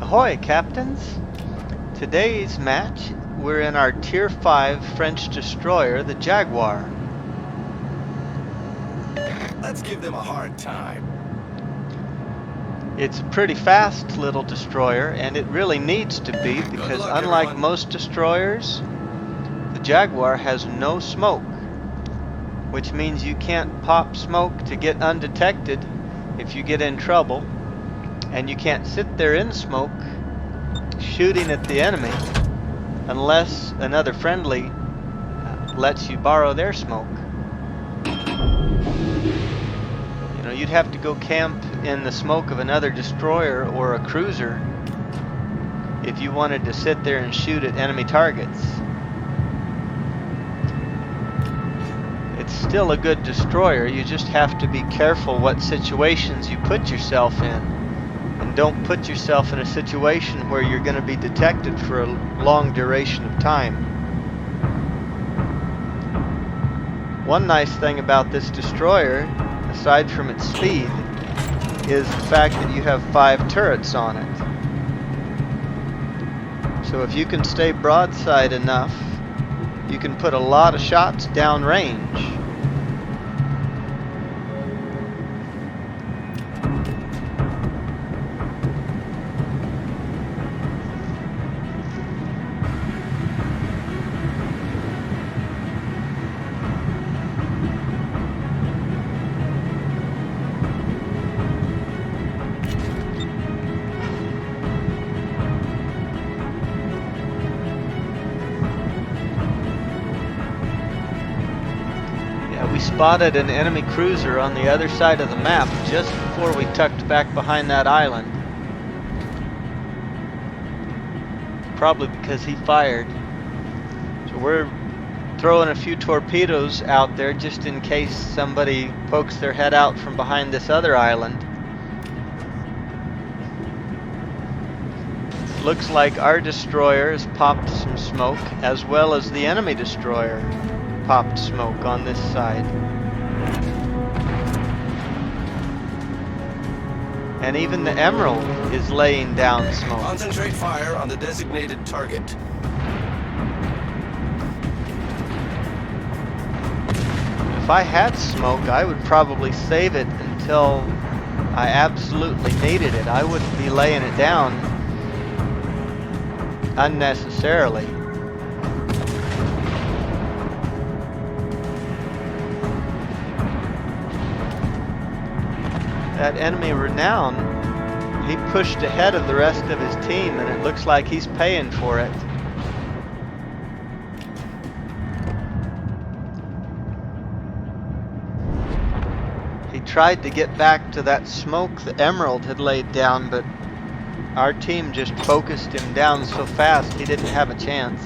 Ahoy, Captains! Today's match, we're in our Tier 5 French destroyer, the Jaguar. Let's give them a hard time. It's a pretty fast little destroyer, and it really needs to be because unlike most destroyers, the Jaguar has no smoke, which means you can't pop smoke to get undetected if you get in trouble, and you can't sit there in smoke shooting at the enemy unless another friendly lets you borrow their smoke. You know, you'd have to go camp in the smoke of another destroyer or a cruiser if you wanted to sit there and shoot at enemy targets. It's still a good destroyer, you just have to be careful what situations you put yourself in. And don't put yourself in a situation where you're going to be detected for a long duration of time. One nice thing about this destroyer, aside from its speed, is the fact that you have 5 turrets on it. So if you can stay broadside enough, you can put a lot of shots downrange. We spotted an enemy cruiser on the other side of the map just before we tucked back behind that island. Probably because he fired. So we're throwing a few torpedoes out there just in case somebody pokes their head out from behind this other island. Looks like our destroyer has popped some smoke, as well as the enemy destroyer popped smoke on this side. And even the Emerald is laying down smoke. Concentrate fire on the designated target. If I had smoke, I would probably save it until I absolutely needed it. I wouldn't be laying it down unnecessarily. That enemy Renown, he pushed ahead of the rest of his team, and it looks like he's paying for it. He tried to get back to that smoke the Emerald had laid down, but our team just focused him down so fast he didn't have a chance.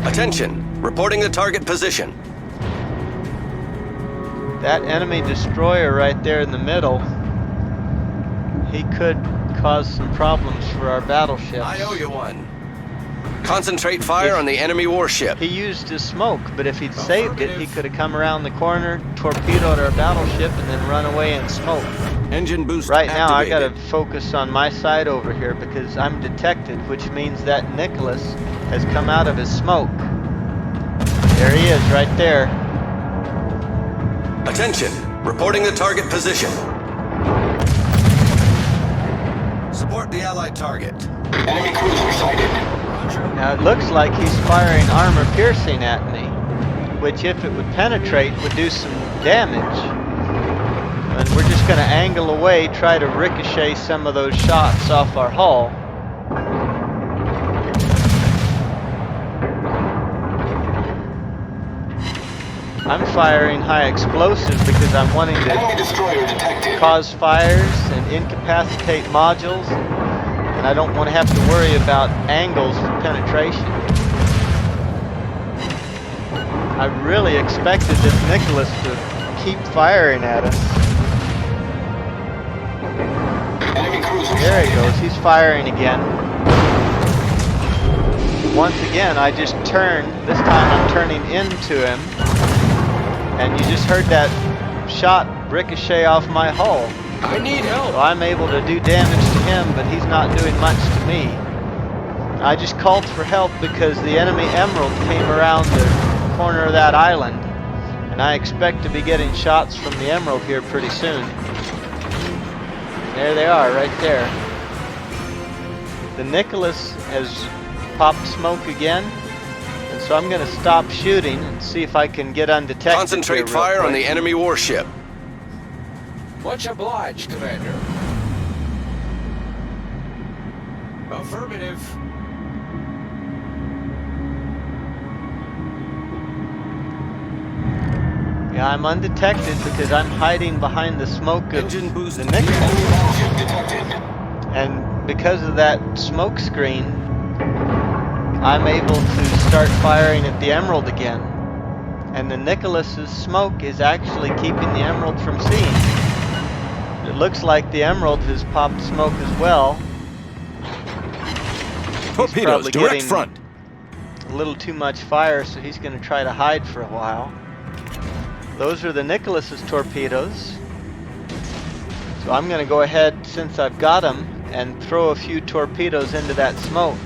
Attention! Reporting the target position. That enemy destroyer right there in the middle, he could cause some problems for our battleships. I owe you one. Concentrate fire on the enemy warship. He used his smoke, but if he'd saved it, he could have come around the corner, torpedoed our battleship, and then run away in smoke. Engine boost Right now, I activated. gotta focus on my side over here because I'm detected, which means that Nicholas has come out of his smoke. There he is, right there. Attention! Reporting the target position. Support the allied target. Enemy cruiser sighted. Now it looks like he's firing armor piercing at me, which if it would penetrate would do some damage. And we're just going to angle away, try to ricochet some of those shots off our hull. I'm firing high explosive because I'm wanting to cause fires and incapacitate modules, and I don't want to have to worry about angles of penetration. I really expected this Nicholas to keep firing at us. There he goes, he's firing again. Once again, I just turned. This time I'm turning into him. And you just heard that shot ricochet off my hull. I need help. So I'm able to do damage to him, but he's not doing much to me. I just called for help because the enemy Emerald came around the corner of that island, and I expect to be getting shots from the Emerald here pretty soon. There they are, right there. The Nicholas has popped smoke again, and so I'm going to stop shooting and see if I can get undetected. Concentrate fire on the enemy warship. Much obliged, Commander. Affirmative. Yeah, I'm undetected because I'm hiding behind the smoke of Engine boost the Nicholas. Enemy battleship detected. And because of that smoke screen, I'm able to start firing at the Emerald again. And the Nicholas's smoke is actually keeping the Emerald from seeing. It looks like the Emerald has popped smoke as well. Torpedoes, direct front. A little too much fire, so he's going to try to hide for a while. Those are the Nicholas's torpedoes. So I'm going to go ahead, since I've got them, and throw a few torpedoes into that smoke.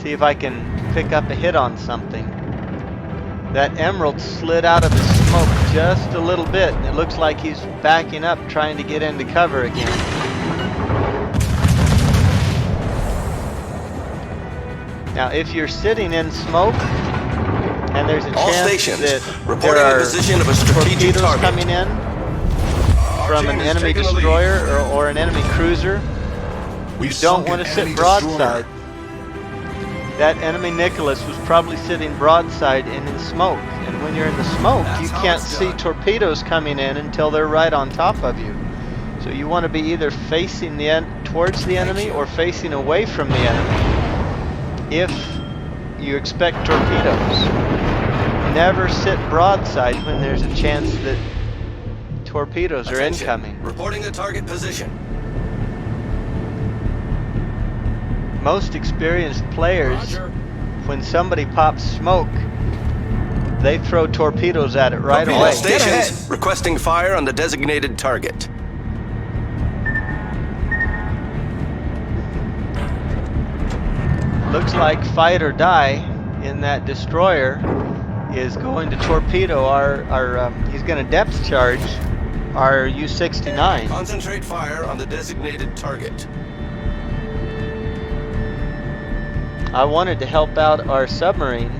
See if I can pick up a hit on something. That Emerald slid out of the smoke just a little bit, and it looks like he's backing up, trying to get into cover again. Now, if you're sitting in smoke, and there's a All chance stations, that reporting there the are position of a strategic torpedoes target. coming in from an enemy destroyer or an enemy cruiser, you don't want to sit broadside. That enemy Nicholas was probably sitting broadside in the smoke, and when you're in the smoke, you can't see torpedoes coming in until they're right on top of you. So you want to be either facing towards the enemy or facing away from the enemy if you expect torpedoes. Never sit broadside when there's a chance that torpedoes are incoming. Reporting the target position. Most experienced players, when somebody pops smoke, they throw torpedoes at it right All away. stations, requesting fire on the designated target. Looks like fight or die in that destroyer is going to torpedo he's going to depth charge our U-69. Concentrate fire on the designated target. I wanted to help out our submarine,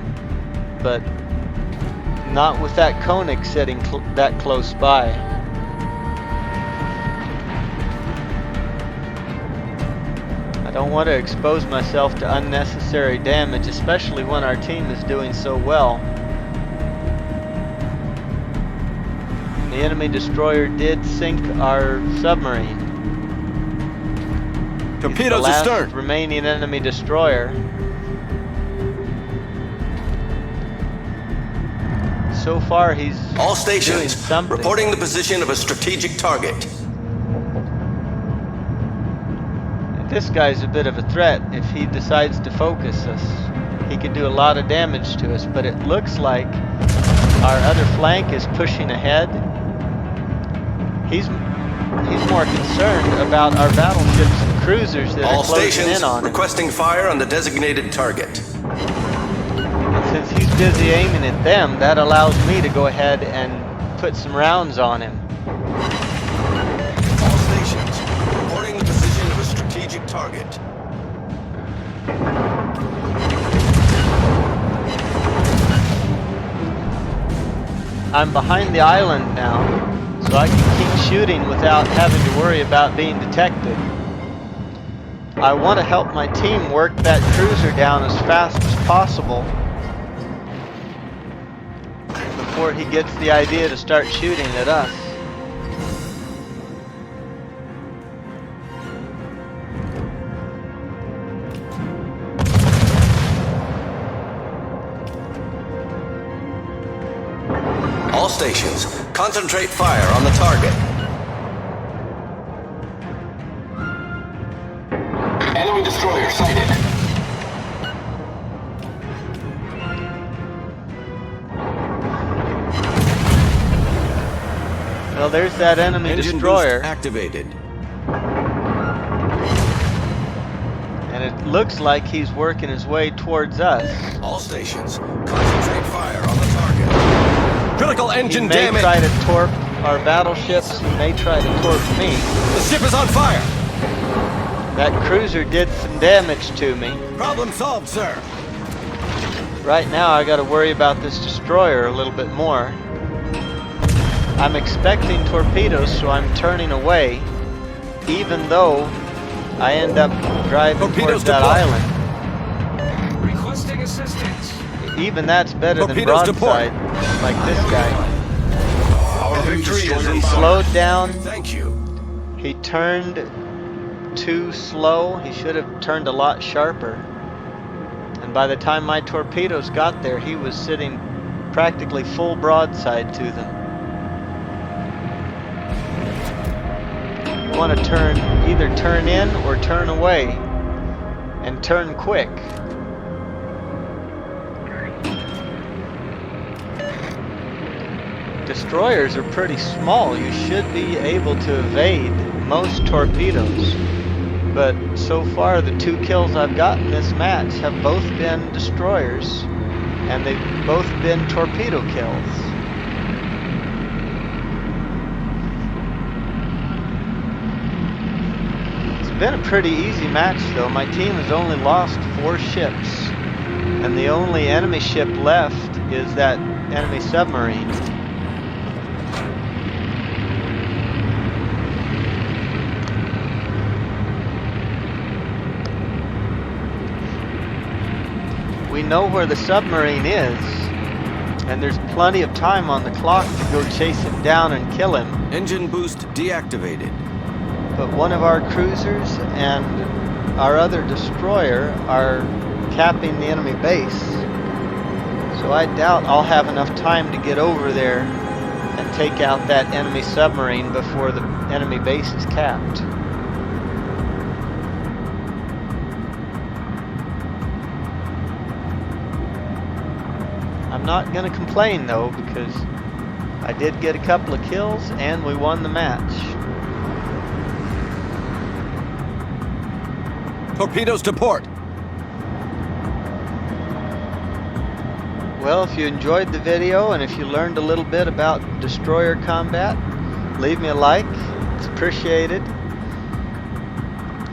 but not with that Koenig sitting that close by. I don't want to expose myself to unnecessary damage, especially when our team is doing so well. The enemy destroyer did sink our submarine. Torpedoes He's the last astern. remaining enemy destroyer. So far, he's All doing stations, something. reporting the position of a strategic target. This guy's a bit of a threat. If he decides to focus us, he could do a lot of damage to us, but it looks like our other flank is pushing ahead. He's more concerned about our battleships and cruisers that All are closing stations, in on him. requesting fire on the designated target. And since he's busy aiming at them, that allows me to go ahead and put some rounds on him. All stations, reporting the position of a strategic target. I'm behind the island now, so I can keep shooting without having to worry about being detected. I want to help my team work that cruiser down as fast as possible before he gets the idea to start shooting at us. All stations, concentrate fire on the target. Enemy destroyer sighted. Well, there's that enemy Engine destroyer. boost activated. And it looks like he's working his way towards us. All stations, concentrate fire on the target. Critical He engine may damage. try to torp our battleships. He may try to torp me. The ship is on fire. That cruiser did some damage to me. Problem solved, sir. Right now I gotta worry about this destroyer a little bit more. I'm expecting torpedoes, so I'm turning away, even though I end up driving Torpedoes towards that deployed. island. Requesting assistance. Even that's better than Torpedoes broadside, like this guy. Our victory is He in slowed down. Thank you. He turned too slow. He should have turned a lot sharper. And by the time my torpedoes got there, he was sitting practically full broadside to them. You want to either turn in or turn away, and turn quick. Destroyers are pretty small. You should be able to evade most torpedoes. But so far, the 2 kills I've got in this match have both been destroyers, and they've both been torpedo kills. It's been a pretty easy match though. My team has only lost 4 ships, and the only enemy ship left is that enemy submarine. We know where the submarine is, and there's plenty of time on the clock to go chase him down and kill him. Engine boost deactivated. But one of our cruisers and our other destroyer are capping the enemy base. So I doubt I'll have enough time to get over there and take out that enemy submarine before the enemy base is capped. I'm not going to complain though, because I did get a couple of kills and we won the match. Torpedoes to port. Well, if you enjoyed the video and if you learned a little bit about destroyer combat, leave me a like. It's appreciated.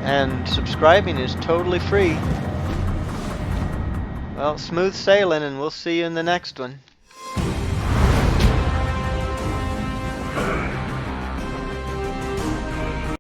And subscribing is totally free. Well, smooth sailing, and we'll see you in the next one.